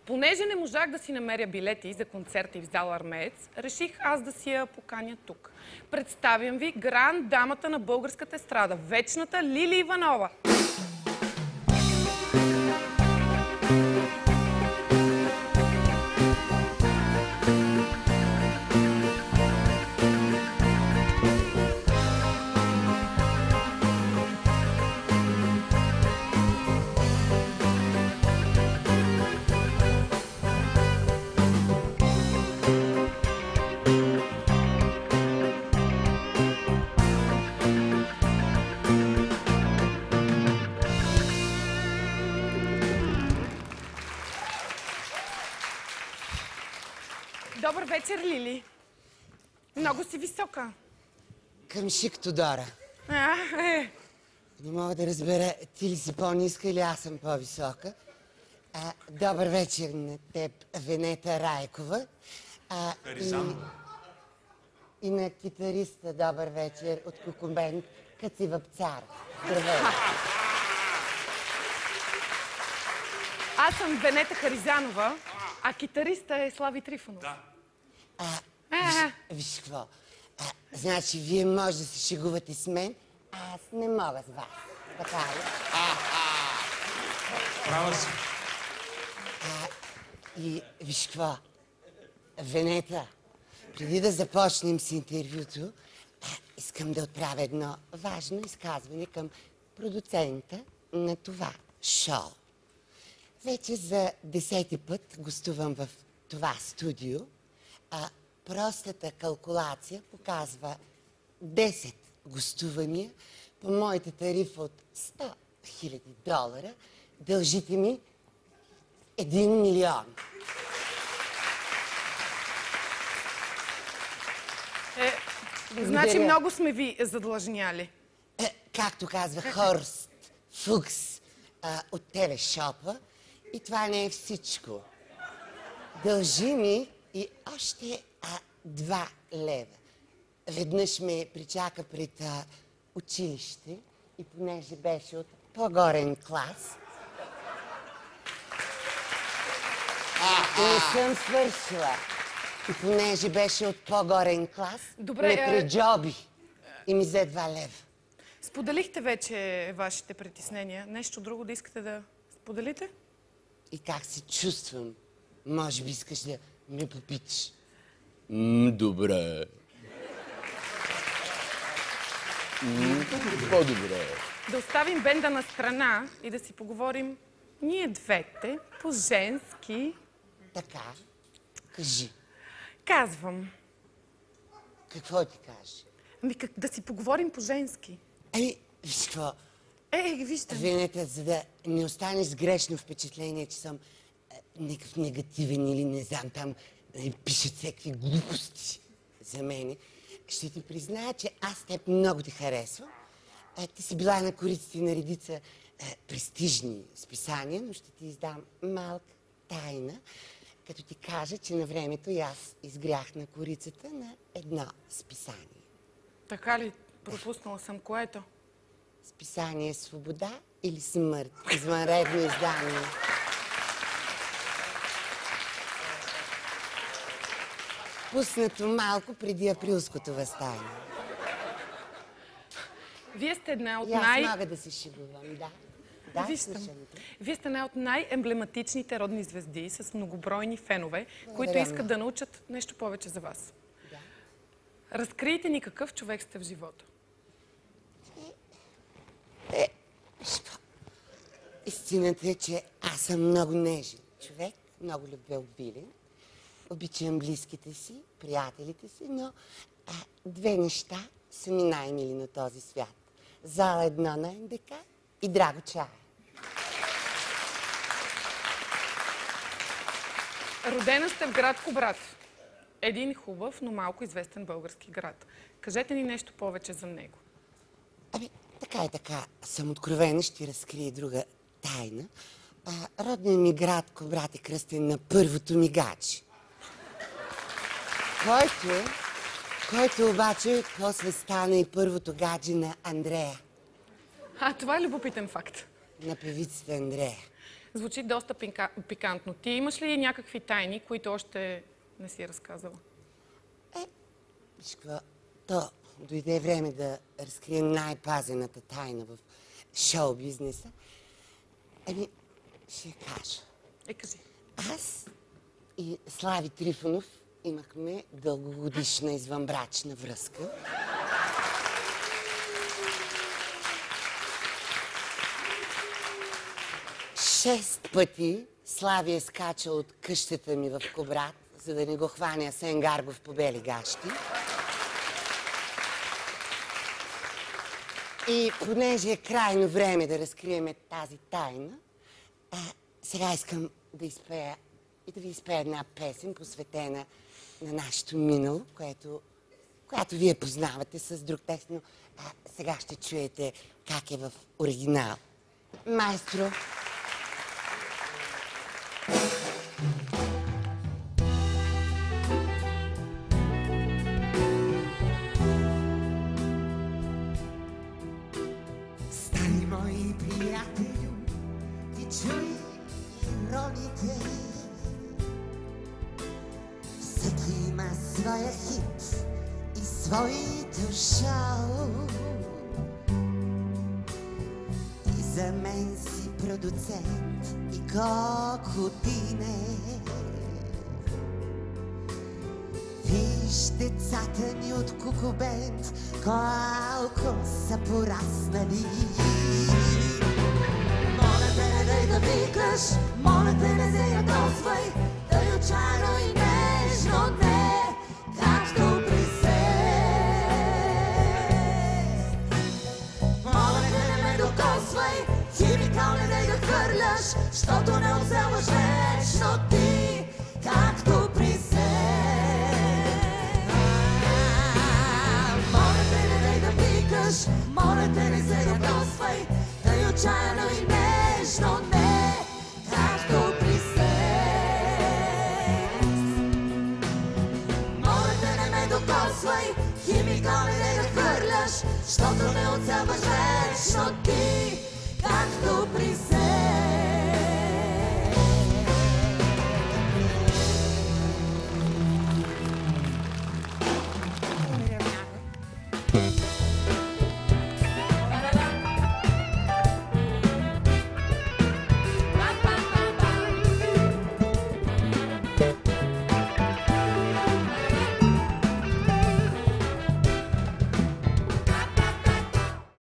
Понеже не можах да си намеря билети за концерти в зала Армеец, реших аз да си я поканя тук. Представям ви гранд дамата на българската естрада, вечната Лили Иванова. Добър вечер, Лили. Много си висока. Към шик Тодора. Не мога да разбера, ти ли си по-ниска или аз съм по-висока. Добър вечер на теб, Венета Райкова. И на китариста добър вечер от Кукумбен Каци Вапцаров. Здравей! Аз съм Венета Харизанова, а китариста е Слави Трифонов. Да. Виж какво, значи вие може да се шегувате с мен, а аз не мога с вас. Така ли? Права си. И виж какво, Венета, преди да започнем с интервюто, искам да отправя едно важно изказване към продуцента на това шоу. Вече за 10-ти път гостувам в това студио, простата калкулация показва 10 гостувания по моята тарифа от $100 000. Дължите ми 1 милион. Значи много сме ви задлъжняли. Както казва Хорст Фукс от телешопа, и това не е всичко. Дължи ми и още 2 лева. Веднъж ме причака пред училище и понеже беше от по-горен клас, не съм свършила. И понеже беше от по-горен клас, ме преджоби и ми взе 2 лева. Споделихте вече вашите притеснения. Нещо друго да искате да споделите? И как се чувствам? Може би искаш да ме попиташ. Добре. По-добре. Да оставим бенда на страна и да си поговорим ние двете по-женски. Така, кажи. Казвам. Какво ти кажеш? Ами да си поговорим по-женски. Виж какво? Вижте. Венета, за да не останеш с грешно впечатление, че съм някакъв негативен или не знам, там пишат всякакви глупости за мене, ще ти призная, че аз теб много те харесвам. Ти си била на кориците на редица престижни списания, но ще ти издам малка тайна, като ти кажа, че на времето и аз изгрях на корицата на едно списание. Така ли? Пропуснала съм което? Списание "Свобода или смърт". Извънредно издание. Пуснато малко преди априлското въстание. Вие сте една от аз мога да се шегувам, да. Вие сте една от най-емблематичните родни звезди с многобройни фенове, които искат да научат нещо повече за вас. Да. Разкрийте ни какъв човек сте в живота. Истината е, че аз съм много нежен човек, много любвеобилен. Обичам близките си, приятелите си, но 2 неща са ми най-мили на този свят. Зала 1 на НДК и Драго чая. Родена сте в град Кубрат. Един хубав, но малко известен български град. Кажете ни нещо повече за него. Така и така съм откровена, ще разкрия друга тайна. Родният ми град Кубрат е кръстен на първото ми гадже. Който обаче после стана и първото гадже на Андрея. Това е любопитен факт. На певицата Андрея. Звучи доста пикантно. Ти имаш ли някакви тайни, които още не си разказала? Виж какво, то дойде време да разкрием най-пазената тайна в шоу-бизнеса. Ще я кажа. Кажи. Аз и Слави Трифонов имахме дългогодишна извънбрачна връзка. Шест пъти Слави е скачал от къщата ми в Кубрат, за да не го хване Асен Гаргов по бели гащи. И понеже е крайно време да разкрием тази тайна, сега искам да изпея и да ви изпея една песен, посветена на нашето минало, която вие познавате с друг текст, но сега ще чуете как е в оригинал. Маестро! Стари мои приятели, ти чуй ироните. Всеки има своя хит и своето шоу. Ти за мен си продуцент и Кокотине. Виж децата ни от Кукубент, колко са пораснали. Моля те, не дай да викаш, моля те, не се ядосвай, тъй отчаяно и нежно не, както при секс. Моля те, не ме докосвай, химикал не дай да хвърляш, щото не оцелваш вечно ти, както при секс. Моля те, не дай да викаш, моля те, не се ядосвай, тъй отчаяно и нежно не, както при секс. Моля те, не ме докосвай, химикал не дай да хвърляш, щото не оцелваш вечно ти,